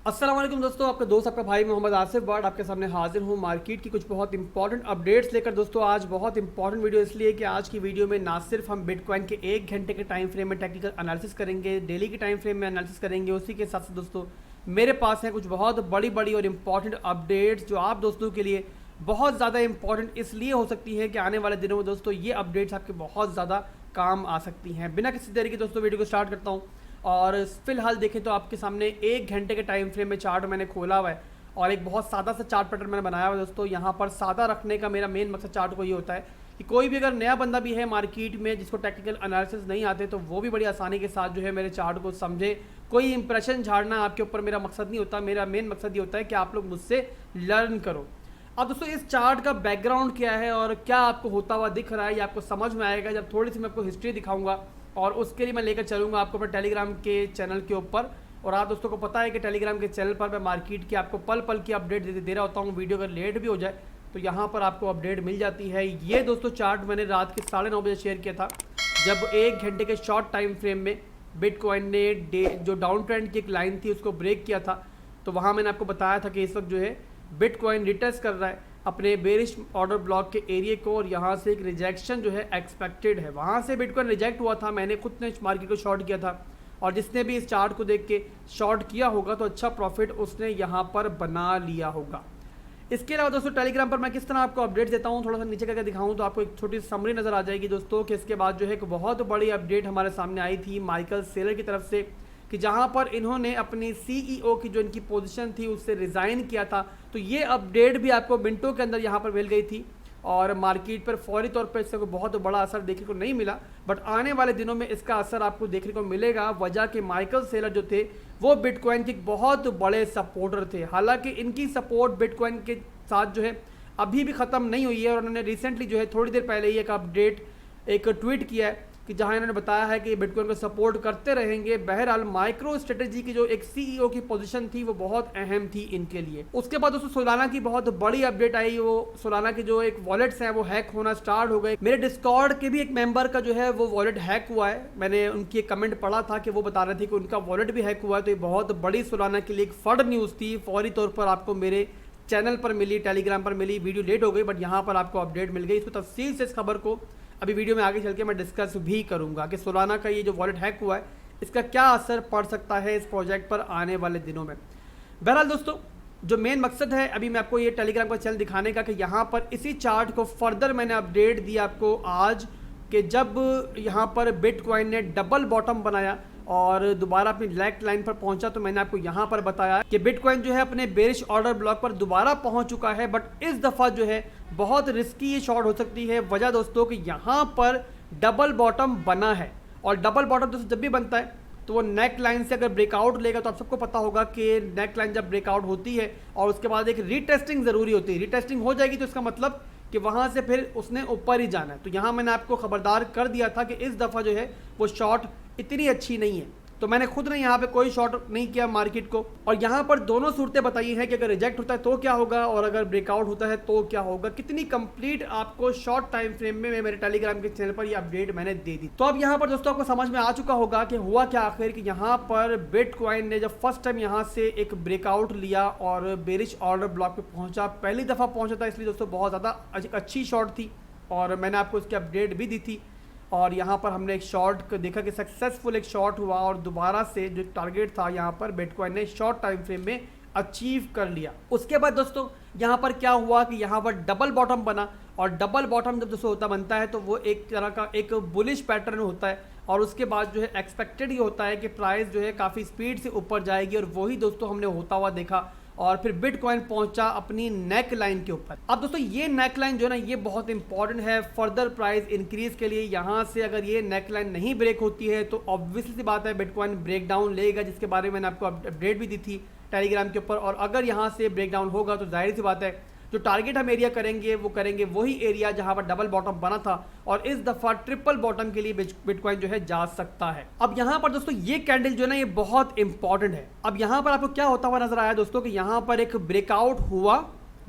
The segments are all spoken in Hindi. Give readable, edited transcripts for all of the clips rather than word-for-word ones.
अस्सलाम वालेकुम दोस्तों, आपका दोस्त आपका भाई मोहम्मद आसिफ बट आपके सामने हाजिर हूँ मार्केट की कुछ बहुत इंपॉर्टेंट अपडेट्स लेकर। दोस्तों आज बहुत इंपॉर्टेंट वीडियो इसलिए कि आज की वीडियो में ना सिर्फ हम बिटकॉइन के 1 घंटे के टाइम फ्रेम में टेक्निकल एनालिसिस करेंगे, डेली के टाइम फ्रेम में एनालिसिस करेंगे, उसी के साथ साथ दोस्तों मेरे पास हैं कुछ बहुत बड़ी बड़ी और इंपॉर्टेंट अपडेट्स जो आप दोस्तों के लिए बहुत ज़्यादा इंपॉर्टेंट इसलिए हो सकती है कि आने वाले दिनों में दोस्तों ये अपडेट्स आपके बहुत ज़्यादा काम आ सकती हैं। बिना किसी देरी के दोस्तों वीडियो को स्टार्ट करता हूँ। और फिलहाल देखें तो आपके सामने 1 घंटे के टाइम फ्रेम में चार्ट मैंने खोला हुआ है और एक बहुत सादा सा चार्ट पैटर्न मैंने बनाया हुआ है। दोस्तों यहाँ पर सादा रखने का मेरा मेन मकसद चार्ट को ये होता है कि कोई भी अगर नया बंदा भी है मार्केट में जिसको टेक्निकल एनालिसिस नहीं आते तो वो भी बड़ी आसानी के साथ जो है मेरे चार्ट को समझे। कोई इंप्रेशन झाड़ना आपके ऊपर मेरा मकसद नहीं होता, मेरा मेन मकसद ये होता है कि आप लोग मुझसे लर्न करो। अब दोस्तों इस चार्ट का बैकग्राउंड क्या है और क्या आपको होता हुआ दिख रहा है ये आपको समझ में आएगा जब थोड़ी सी मैं आपको हिस्ट्री दिखाऊंगा और उसके लिए मैं लेकर चलूँगा आपको अपने टेलीग्राम के चैनल के ऊपर। और आप दोस्तों को पता है कि टेलीग्राम के चैनल पर मैं मार्केट की आपको पल पल की अपडेट दे रहा होता हूँ। वीडियो अगर लेट भी हो जाए तो यहाँ पर आपको अपडेट मिल जाती है। ये दोस्तों चार्ट मैंने रात के 9:30 बजे शेयर किया था जब 1 घंटे के शॉर्ट टाइम फ्रेम में बिटकॉइन ने जो डाउन ट्रेंड की एक लाइन थी उसको ब्रेक किया था। तो वहाँ मैंने आपको बताया था कि इस वक्त जो है बिटकॉइन रिटेस्ट कर रहा है अपने बेरिश ऑर्डर ब्लॉक के एरिया को और यहाँ से एक रिजेक्शन जो है एक्सपेक्टेड है। वहाँ से बिटकॉइन रिजेक्ट हुआ था, मैंने खुद ने मार्केट को शॉर्ट किया था और जिसने भी इस चार्ट को देख के शॉर्ट किया होगा तो अच्छा प्रॉफिट उसने यहाँ पर बना लिया होगा। इसके अलावा दोस्तों टेलीग्राम पर मैं किस तरह आपको अपडेट देता हूँ थोड़ा सा नीचे करके दिखाऊँ तो आपको एक छोटी समरी नज़र आ जाएगी दोस्तों कि इसके बाद जो है एक बहुत बड़ी अपडेट हमारे सामने आई थी माइकल सेलर की तरफ से कि जहां पर इन्होंने अपनी सीईओ की जो इनकी पोजीशन थी उससे रिज़ाइन किया था। तो ये अपडेट भी आपको मिनटों के अंदर यहां पर मिल गई थी और मार्केट पर फौरी तौर पर इससे कोई बहुत बड़ा असर देखने को नहीं मिला, बट आने वाले दिनों में इसका असर आपको देखने को मिलेगा। वजह कि माइकल सेलर जो थे वो बिटकॉइन के बहुत बड़े सपोर्टर थे। हालांकि इनकी सपोर्ट बिटकॉइन के साथ जो है अभी भी ख़त्म नहीं हुई है और उन्होंने रिसेंटली जो है थोड़ी देर पहले ही एक ट्वीट किया है कि जहां इन्होंने बताया है कि बिटकॉइन को सपोर्ट करते रहेंगे। बहरहाल माइक्रो स्ट्रेटेजी की जो एक सीईओ की पोजीशन थी वो बहुत अहम थी इनके लिए। उसके बाद दोस्तों सोलाना की बहुत बड़ी अपडेट आई। वो सोलाना के जो एक वॉलेट्स हैं वो हैक होना स्टार्ट हो गए। मेरे डिस्कॉर्ड के भी एक मेंबर का जो है वो वॉलेट हैक हुआ है। मैंने उनकी एक कमेंट पढ़ा था कि वो बता रहे थे कि उनका वॉलेट भी हैक हुआ है। तो ये बहुत बड़ी सोलाना के लिए एक फर्ड न्यूज़ थी। फौरी तौर पर आपको मेरे चैनल पर मिली, टेलीग्राम पर मिली। वीडियो लेट हो गई बट यहाँ पर आपको अपडेट मिल गई। इसको तफसील से इस खबर को अभी वीडियो में आगे चल के मैं डिस्कस भी करूंगा कि सोलाना का ये जो वॉलेट हैक हुआ है इसका क्या असर पड़ सकता है इस प्रोजेक्ट पर आने वाले दिनों में। बहरहाल दोस्तों जो मेन मकसद है अभी मैं आपको ये टेलीग्राम का चैनल दिखाने का कि यहाँ पर इसी चार्ट को फर्दर मैंने अपडेट दी आपको आज कि जब यहाँ पर बिटकॉइन ने डबल बॉटम बनाया और दोबारा अपनी लेग लाइन पर पहुंचा तो मैंने आपको यहाँ पर बताया कि बिटकॉइन जो है अपने बेरिश ऑर्डर ब्लॉक पर दोबारा पहुंच चुका है। बट इस दफ़ा जो है बहुत रिस्की ये शॉर्ट हो सकती है। वजह दोस्तों कि यहाँ पर डबल बॉटम बना है और डबल बॉटम दोस्तों जब भी बनता है तो वो नेक लाइन से अगर ब्रेकआउट लेगा तो आप सबको पता होगा कि नेक लाइन जब ब्रेकआउट होती है और उसके बाद एक रीटेस्टिंग ज़रूरी होती है। रीटेस्टिंग हो जाएगी तो इसका मतलब कि वहाँ से फिर उसने ऊपर ही जाना है। तो यहाँ मैंने आपको खबरदार कर दिया था कि इस दफ़ा जो है वो शॉर्ट इतनी अच्छी नहीं है। तो मैंने खुद ने यहाँ पे कोई शॉर्ट नहीं किया मार्केट को और यहाँ पर दोनों सूरतें बताई हैं कि अगर रिजेक्ट होता है तो क्या होगा और अगर ब्रेकआउट होता है तो क्या होगा। कितनी कंप्लीट आपको शॉर्ट टाइम फ्रेम में मेरे टेलीग्राम के चैनल पर ये अपडेट मैंने दे दी। तो अब यहाँ पर दोस्तों आपको समझ में आ चुका होगा कि हुआ क्या आखिर कि यहाँ पर बिटकॉइन ने जब फर्स्ट टाइम यहाँ से एक ब्रेकआउट लिया और बेरिश ऑर्डर ब्लॉक पे पहुँचा, पहली दफ़ा पहुँचा था, इसलिए दोस्तों बहुत ज़्यादा अच्छी शॉर्ट थी और मैंने आपको इसकी अपडेट भी दी थी। और यहाँ पर हमने एक शॉर्ट को देखा कि सक्सेसफुल एक शॉर्ट हुआ और दोबारा से जो टारगेट था यहाँ पर बिटकॉइन ने शॉर्ट टाइम फ्रेम में अचीव कर लिया। उसके बाद दोस्तों यहाँ पर क्या हुआ कि यहाँ पर डबल बॉटम बना और डबल बॉटम जब दोस्तों बनता है तो वो एक तरह का एक बुलिश पैटर्न होता है और उसके बाद जो है एक्सपेक्टेड ये होता है कि प्राइस जो है काफ़ी स्पीड से ऊपर जाएगी और वही दोस्तों हमने होता हुआ देखा और फिर बिटकॉइन पहुंचा अपनी नेक लाइन के ऊपर। अब दोस्तों ये नेक लाइन जो है ना ये बहुत इंपॉर्टेंट है फर्दर प्राइस इंक्रीज के लिए। यहाँ से अगर ये नेक लाइन नहीं ब्रेक होती है तो ऑब्वियसली सी बात है बिटकॉइन ब्रेक डाउन लेगा, जिसके बारे में मैंने आपको अपडेट भी दी थी टेलीग्राम के ऊपर। और अगर यहाँ से ब्रेक डाउन होगा तो जाहिर सी बात है जो टारगेट हम एरिया करेंगे वही एरिया जहां पर डबल बॉटम बना था और इस दफा ट्रिपल बॉटम के लिए बिटकॉइन जो है जा सकता है। अब यहां पर दोस्तों ये कैंडल जो है ना ये बहुत इंपॉर्टेंट है। अब यहां पर आपको क्या होता हुआ नजर आया दोस्तों कि यहां पर एक ब्रेकआउट हुआ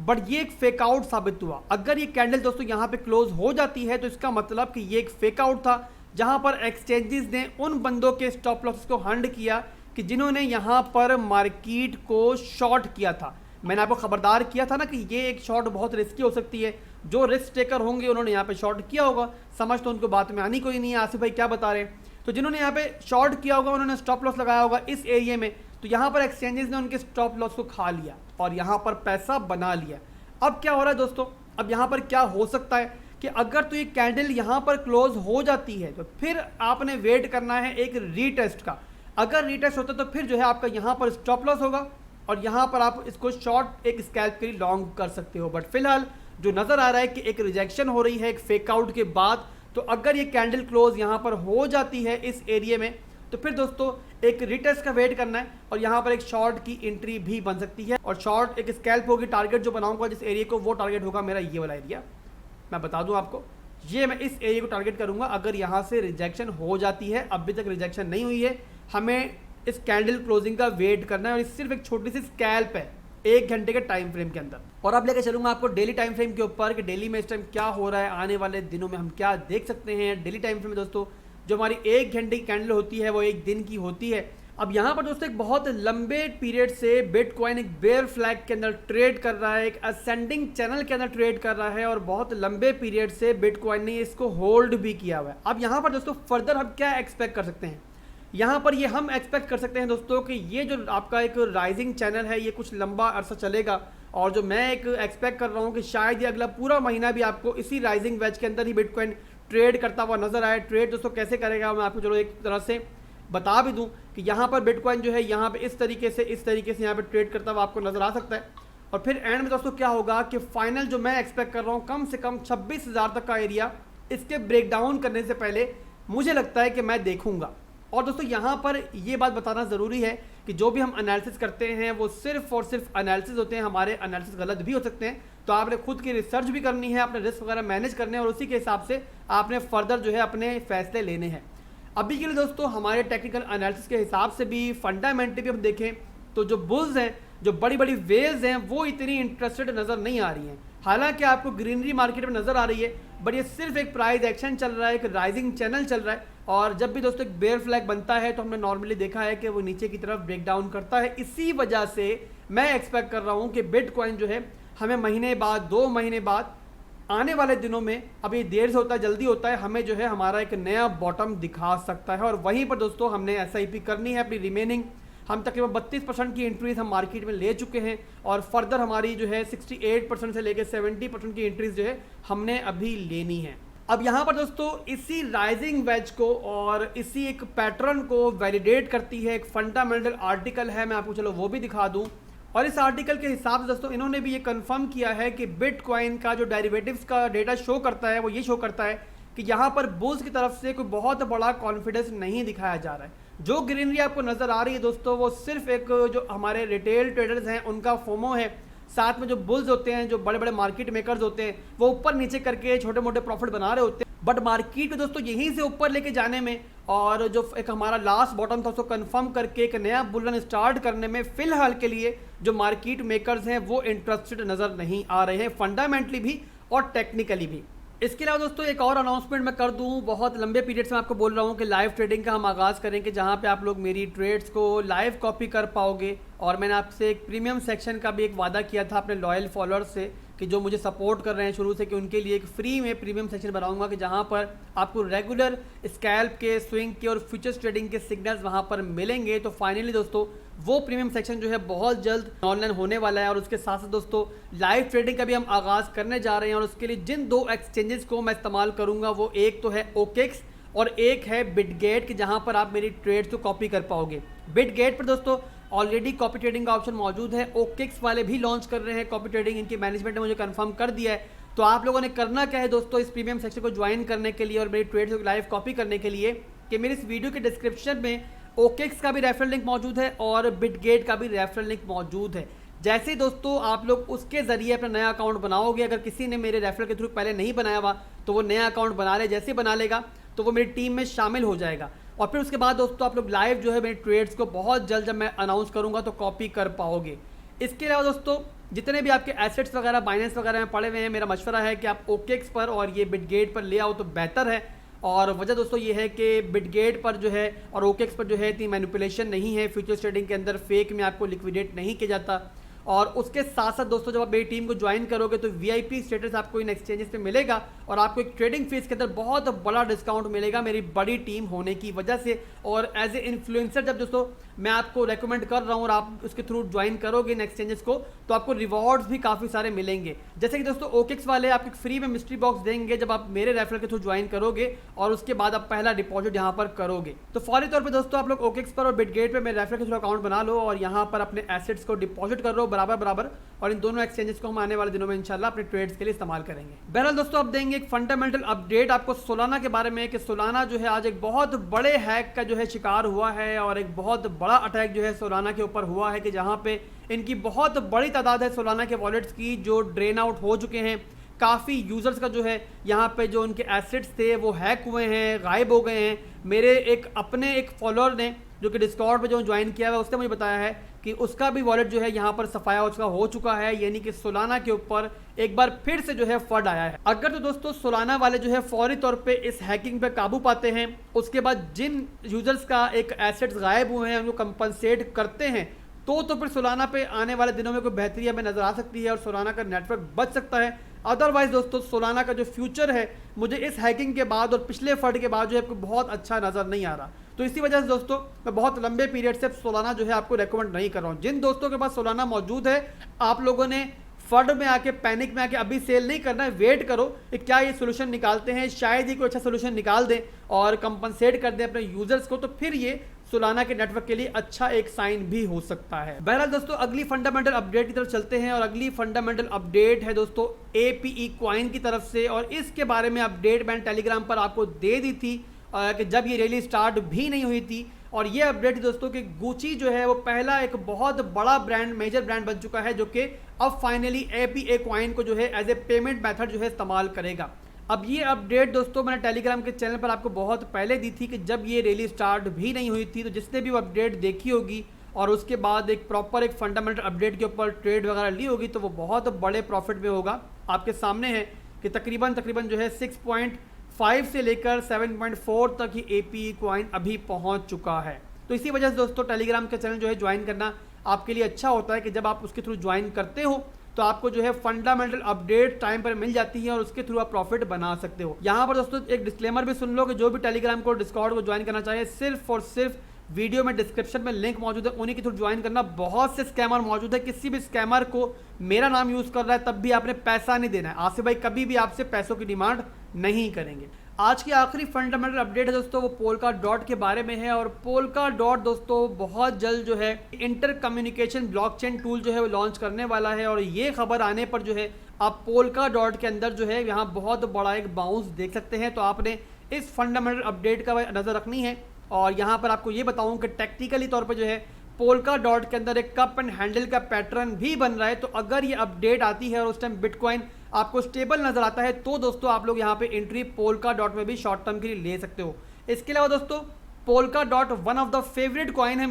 बट ये एक फेक आउट साबित हुआ। अगर ये कैंडल दोस्तों यहां पे क्लोज हो जाती है तो इसका मतलब कि ये एक फेक आउट था जहां पर एक्सचेंजेस ने उन बंदों के स्टॉप लॉसेस को हंड किया कि जिन्होंने यहाँ पर मार्केट को शॉर्ट किया था। मैंने आपको खबरदार किया था ना कि ये एक शॉर्ट बहुत रिस्की हो सकती है। जो रिस्क टेकर होंगे उन्होंने यहाँ पे शॉर्ट किया होगा, समझ तो उनको बात में आनी कोई नहीं है। आसिफ भाई क्या बता रहे हैं? तो जिन्होंने यहाँ पे शॉर्ट किया होगा उन्होंने स्टॉप लॉस लगाया होगा इस एरिया में, तो यहाँ पर एक्सचेंजेस ने उनके स्टॉप लॉस को खा लिया और यहाँ पर पैसा बना लिया। अब क्या हो रहा है दोस्तों, अब यहाँ पर क्या हो सकता है कि अगर तो ये कैंडल यहाँ पर क्लोज हो जाती है तो फिर आपने वेट करना है एक रीटेस्ट का। अगर रीटेस्ट होता तो फिर जो है आपका यहाँ पर स्टॉप लॉस होगा और यहाँ पर आप इसको शॉर्ट एक स्कैल्प के लिए लॉन्ग कर सकते हो। बट फिलहाल जो नज़र आ रहा है कि एक रिजेक्शन हो रही है एक फेक आउट के बाद, तो अगर ये कैंडल क्लोज यहाँ पर हो जाती है इस एरिया में तो फिर दोस्तों एक रिटेस्ट का वेट करना है और यहाँ पर एक शॉर्ट की एंट्री भी बन सकती है और शॉर्ट एक स्कैल्प होगी। टारगेट जो बनाऊंगा जिस एरिया को, वो टारगेट होगा मेरा ये वाला एरिया। मैं बता दूं आपको, ये मैं इस एरिया को टारगेट करूंगा। अगर यहाँ से रिजेक्शन हो जाती है, अभी तक रिजेक्शन नहीं हुई है, हमें इस कैंडल क्लोजिंग का वेट करना है और सिर्फ एक छोटी सी स्कैल्प है 1 घंटे के टाइम फ्रेम के अंदर। और अब लेकर चलूंगा आपको डेली टाइम फ्रेम के ऊपर कि डेली में इस टाइम क्या हो रहा है, आने वाले दिनों में हम क्या देख सकते हैं। डेली टाइम फ्रेम में दोस्तों जो हमारी 1 घंटे की कैंडल होती है वो 1 दिन की होती है। अब यहाँ पर दोस्तों एक बहुत लंबे पीरियड से बिटकॉइन एक बेयर फ्लैग के अंदर ट्रेड कर रहा है, एक असेंडिंग चैनल के अंदर ट्रेड कर रहा है और बहुत लंबे पीरियड से बिटकॉइन ने इसको होल्ड भी किया हुआ है। अब यहाँ पर दोस्तों फर्दर हम क्या एक्सपेक्ट कर सकते हैं? यहाँ पर ये हम एक्सपेक्ट कर सकते हैं दोस्तों कि ये जो आपका एक राइजिंग चैनल है ये कुछ लंबा अरसा चलेगा और जो मैं एक एक्सपेक्ट कर रहा हूँ कि शायद ये अगला पूरा महीना भी आपको इसी राइजिंग वेज के अंदर ही बिटकॉइन ट्रेड करता हुआ नजर आए। ट्रेड दोस्तों कैसे करेगा मैं आपको चलो एक तरह से बता भी दूं कि यहाँ पर बिटकॉइन जो है यहाँ पे इस तरीके से यहाँ पे ट्रेड करता हुआ आपको नजर आ सकता है और फिर एंड में दोस्तों क्या होगा कि फाइनल जो मैं एक्सपेक्ट कर रहा हूँ कम से कम 26,000 तक का एरिया इसके ब्रेकडाउन करने से पहले मुझे लगता है कि मैं देखूंगा। और दोस्तों यहाँ पर ये बात बताना ज़रूरी है कि जो भी हम एनालिसिस करते हैं वो सिर्फ और सिर्फ एनालिसिस होते हैं, हमारे एनालिसिस गलत भी हो सकते हैं। तो आपने खुद की रिसर्च भी करनी है, अपने रिस्क वगैरह मैनेज करने हैं और उसी के हिसाब से आपने फर्दर जो है अपने फैसले लेने हैं। अभी के लिए दोस्तों हमारे टेक्निकल एनालिसिस के हिसाब से भी फंडामेंटली भी हम देखें तो जो बुल्स हैं, जो बड़ी बड़ी वेल्स हैं, वो इतनी इंटरेस्टेड नज़र नहीं आ रही हैं। हालांकि आपको ग्रीनरी मार्केट में नज़र आ रही है, बट ये सिर्फ एक प्राइस एक्शन चल रहा है, एक राइजिंग चैनल चल रहा है और जब भी दोस्तों एक बेयर फ्लैग बनता है तो हमने नॉर्मली देखा है कि वो नीचे की तरफ ब्रेक डाउन करता है। इसी वजह से मैं एक्सपेक्ट कर रहा हूँ कि बिटकॉइन जो है हमें महीने बाद 2 महीने बाद आने वाले दिनों में, अभी देर से होता है जल्दी होता है, हमें जो है हमारा एक नया बॉटम दिखा सकता है और वहीं पर दोस्तों हमने SIP करनी है अपनी रिमेनिंग। हम तकरीबन 32% की एंट्रीज हम मार्केट में ले चुके हैं और फर्दर हमारी जो है 68% से लेकर 70% की एंट्रीज जो है हमने अभी लेनी है। अब यहाँ पर दोस्तों इसी राइजिंग वेज को और इसी एक पैटर्न को वैलिडेट करती है एक फंडामेंटल आर्टिकल है, मैं आपको चलो वो भी दिखा दूँ। और इस आर्टिकल के हिसाब से दोस्तों इन्होंने भी ये कंफर्म किया है कि बिटकॉइन का जो डेरिवेटिव्स का डेटा शो करता है वो ये शो करता है कि यहाँ पर बुल्स की तरफ से कोई बहुत बड़ा कॉन्फिडेंस नहीं दिखाया जा रहा है। जो ग्रीनरी आपको नजर आ रही है दोस्तों वो सिर्फ एक जो हमारे रिटेल ट्रेडर्स हैं उनका फोमो है, साथ में जो बुल्स होते हैं, जो बड़े बड़े मार्केट मेकर्स होते हैं, वो ऊपर नीचे करके छोटे मोटे प्रॉफिट बना रहे होते हैं। बट मार्केट को दोस्तों यहीं से ऊपर लेके जाने में और जो एक हमारा लास्ट बॉटम था उसको कंफर्म करके एक नया बुल स्टार्ट करने में फिलहाल के लिए जो मार्केट मेकर्स हैं वो इंटरेस्टेड नजर नहीं आ रहे हैं, फंडामेंटली भी और टेक्निकली भी। इसके अलावा दोस्तों एक और अनाउंसमेंट मैं कर दूं, बहुत लंबे पीरियड से मैं आपको बोल रहा हूं कि लाइव ट्रेडिंग का हम आगाज़ करेंगे जहां पे आप लोग मेरी ट्रेड्स को लाइव कॉपी कर पाओगे। और मैंने आपसे एक प्रीमियम सेक्शन का भी एक वादा किया था अपने लॉयल फॉलोअर्स से कि जो मुझे सपोर्ट कर रहे हैं शुरू से, कि उनके लिए एक फ्री में प्रीमियम सेक्शन बनाऊंगा कि जहां पर आपको रेगुलर स्कैल्प के, स्विंग के और फ्यूचर्स ट्रेडिंग के सिग्नल्स वहां पर मिलेंगे। तो फाइनली दोस्तों वो प्रीमियम सेक्शन जो है बहुत जल्द ऑनलाइन होने वाला है और उसके साथ साथ दोस्तों लाइव ट्रेडिंग का भी हम आगाज़ करने जा रहे हैं। और उसके लिए जिन 2 एक्सचेंजेस को मैं इस्तेमाल करूंगा वो एक तो है OKX और एक है बिटगेट, कि जहां पर आप मेरी ट्रेड्स को कॉपी कर पाओगे। बिटगेट पर दोस्तों ऑलरेडी कॉपी ट्रेडिंग का ऑप्शन मौजूद है, OKX वाले भी लॉन्च कर रहे हैं कॉपी ट्रेडिंग, इनकी मैनेजमेंट ने मुझे कंफर्म कर दिया है। तो आप लोगों ने करना क्या है दोस्तों इस प्रीमियम सेक्शन को ज्वाइन करने के लिए और मेरी ट्रेड्स को लाइव कॉपी करने के लिए, कि मेरे इस वीडियो के डिस्क्रिप्शन में OKX का भी रेफरल लिंक मौजूद है और बिटगेट का भी रेफरल लिंक मौजूद है। जैसे ही दोस्तों आप लोग उसके जरिए अपना नया अकाउंट बनाओगे, अगर किसी ने मेरे रेफरल के थ्रू पहले नहीं बनाया हुआ तो वो नया अकाउंट बना ले, जैसे बना लेगा तो वो मेरी टीम में शामिल हो जाएगा। और फिर उसके बाद दोस्तों आप लोग लाइव जो है मेरे ट्रेड्स को बहुत जल्द जब मैं अनाउंस करूंगा तो कॉपी कर पाओगे। इसके अलावा दोस्तों जितने भी आपके एसेट्स वगैरह बाइनेंस वगैरह में पड़े हुए हैं, मेरा मशवरा है कि आप OKX पर और ये बिटगेट पर ले आओ तो बेहतर है। और वजह दोस्तों ये है कि बिटगेट पर जो है और ओकेक्स पर जो है इतनी मैनिपुलेशन नहीं है, फ्यूचर्स ट्रेडिंग के अंदर फेक में आपको लिक्विडेट नहीं किया जाता। और उसके साथ साथ दोस्तों जब आप मेरी टीम को ज्वाइन करोगे तो वीआईपी स्टेटस आपको इन एक्सचेंजेस पे मिलेगा और आपको एक ट्रेडिंग फीस के अंदर बहुत बड़ा डिस्काउंट मिलेगा मेरी बड़ी टीम होने की वजह से। और एज ए इन्फ्लुएंसर जब दोस्तों मैं आपको रेकमेंड कर रहा हूँ और आप उसके थ्रू ज्वाइन करोगे इन एक्सचेंजेस को तो आपको रिवॉर्ड्स भी काफ़ी सारे मिलेंगे। जैसे कि दोस्तों ओकेक्स वाले आपको फ्री में मिस्ट्री बॉक्स देंगे जब आप मेरे रेफरल के थ्रू ज्वाइन करोगे और उसके बाद आप पहला डिपॉजिट यहाँ पर करोगे। तो फौरी तौर पर दोस्तों आप लोग ओकेक्स पर और बिटगेट पर मेरे रेफरल के थ्रू अकाउंट बना लो और यहाँ पर अपने एसेट्स को डिपॉजिट कर लो बराबर बराबर, और इन दोनों एक्सचेंजेस को हम आने वाले दिनों में इंशाल्लाह अपने ट्रेड्स के लिए इस्तेमाल करेंगे। बहरहाल दोस्तों अब देंगे एक फंडामेंटल अपडेट आपको सोलाना के बारे में कि सोलाना जो है आज एक बहुत बड़े हैक का जो है शिकार हुआ है और एक बहुत बड़ा अटैक जो है सोलाना के ऊपर हुआ है कि जहां पे इनकी बहुत बड़ी तादाद है सोलाना के वॉलेट्स की जो ड्रेन आउट हो चुके हैं। काफ़ी यूज़र्स का जो है यहाँ पे जो उनके एसेट्स थे वो हैक हुए हैं, गायब हो गए हैं। मेरे अपने एक फॉलोअर ने जो कि डिस्कॉर्ड पे जो ज्वाइन किया हुआ उसने मुझे बताया है कि उसका भी वॉलेट जो है यहाँ पर सफाया उसका हो चुका है, यानी कि सोलाना के ऊपर एक बार फिर से जो है फंड आया है। अगर तो दोस्तों सोलाना वाले जो है फौरी तौर पे इस हैकिंग पे काबू पाते हैं, उसके बाद जिन यूजर्स का एक एसेट्स गायब हुए हैं उनको कंपनसेट करते हैं तो फिर सोलाना पे आने वाले दिनों में कोई बेहतरी हमें नजर आ सकती है और सोलाना का नेटवर्क बच सकता है। अदरवाइज दोस्तों सोलाना का जो फ्यूचर है मुझे इस हैकिंग के बाद और पिछले फंड के बाद जो है बहुत अच्छा नजर नहीं आ रहा। तो इसी वजह से दोस्तों मैं बहुत लंबे पीरियड से सोलाना जो है आपको रेकमेंड नहीं कर रहा हूँ। जिन दोस्तों के पास सोलाना मौजूद है आप लोगों ने फंड में आके पैनिक में आके अभी सेल नहीं करना है, वेट करो कि क्या ये सोल्यूशन निकालते हैं, शायद ही कोई अच्छा सोल्यूशन निकाल दें और कंपनसेट कर दें अपने यूजर्स को, तो फिर ये सोलाना के नेटवर्क के लिए अच्छा एक साइन भी हो सकता है। बहरहाल दोस्तों अगली फंडामेंटल अपडेट की तरफ चलते हैं और अगली फंडामेंटल अपडेट है दोस्तों APE कॉइन की तरफ से, और इसके बारे में अपडेट मैंने टेलीग्राम पर आपको दे दी थी कि जब ये रैली स्टार्ट भी नहीं हुई थी। और ये अपडेट दोस्तों कि गुची जो है वो पहला एक बहुत बड़ा ब्रांड, मेजर ब्रांड बन चुका है जो कि अब फाइनली APE कॉइन को जो है एज ए पेमेंट मेथड जो है इस्तेमाल करेगा। अब ये अपडेट दोस्तों मैंने टेलीग्राम के चैनल पर आपको बहुत पहले दी थी कि जब ये रैली स्टार्ट भी नहीं हुई थी, तो जिसने भी वो अपडेट देखी होगी और उसके बाद एक प्रॉपर एक फंडामेंटल अपडेट के ऊपर ट्रेड वगैरह ली होगी तो वो बहुत बड़े प्रॉफिट में होगा। आपके सामने है कि तकरीबन जो है 6.5 से लेकर 7.4 तक ही APE कॉइन अभी पहुंच चुका है। तो इसी वजह से दोस्तों टेलीग्राम के चैनल जो है ज्वाइन करना आपके लिए अच्छा होता है कि जब आप उसके थ्रू ज्वाइन करते हो तो आपको जो है फंडामेंटल अपडेट टाइम पर मिल जाती है और उसके थ्रू आप प्रॉफिट बना सकते हो। यहाँ पर दोस्तों एक डिस्क्लेमर भी सुन लो कि जो भी टेलीग्राम को डिस्कॉर्ड को ज्वाइन करना चाहे सिर्फ और सिर्फ वीडियो में डिस्क्रिप्शन में लिंक मौजूद है, उन्हीं के थ्रू ज्वाइन करना। बहुत से स्कैमर मौजूद है, किसी भी स्कैमर को मेरा नाम यूज कर रहा है तब भी आपने पैसा नहीं देना है। आसिफ भाई कभी भी आपसे पैसों की डिमांड नहीं करेंगे। आज की आखिरी फंडामेंटल अपडेट है दोस्तों वो पोलका डॉट के बारे में है और पोलका डॉट दोस्तों बहुत जल्द जो है इंटर कम्युनिकेशन ब्लॉकचेन टूल जो है वो लॉन्च करने वाला है। और ये खबर आने पर जो है आप पोलका डॉट के अंदर जो है यहाँ बहुत बड़ा एक बाउंस देख सकते हैं। तो आपने इस फंडामेंटल अपडेट का नज़र रखनी है। और यहाँ पर आपको ये बताऊँ कि टेक्निकली तौर पर जो है पोलका डॉट के अंदर एक कप एंड हैंडल का पैटर्न भी बन रहा है। तो अगर ये अपडेट आती है और उस टाइम बिटकॉइन आपको स्टेबल नजर आता है तो दोस्तों आप लोग यहाँ पे एंट्री पोलका डॉट में भी शॉर्ट टर्म के लिए ले सकते हो। इसके अलावा दोस्तों polka dot one of the favourite coin है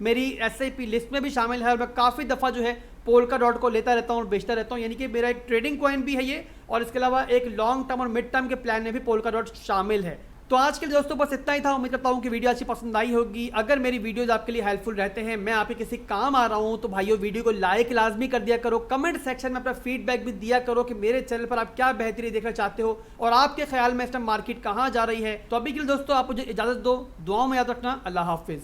मेरी SIP लिस्ट में भी शामिल है और मैं काफ़ी दफ़ा जो है पोलका डॉट को लेता रहता हूँ और बेचता रहता हूँ, यानी कि मेरा एक ट्रेडिंग कॉइन भी है ये, और इसके अलावा एक लॉन्ग टर्म और मिड टर्म के प्लान में भी पोलका डॉट शामिल है। तो आज के लिए दोस्तों बस इतना ही था। उम्मीद करता हूँ कि वीडियो अच्छी पसंद आई होगी। अगर मेरी वीडियोज आपके लिए हेल्पफुल रहते हैं, मैं आपके किसी काम आ रहा हूँ, तो भाइयों वीडियो को लाइक लाजमी कर दिया करो। कमेंट सेक्शन में अपना फीडबैक भी दिया करो कि मेरे चैनल पर आप क्या बेहतरी देखना चाहते हो और आपके ख्याल में इस टाइम मार्केट कहाँ जा रही है। तो अभी के लिए दोस्तों आप मुझे इजाजत दो, दुआओं में याद रखना। अल्लाह हाफिज।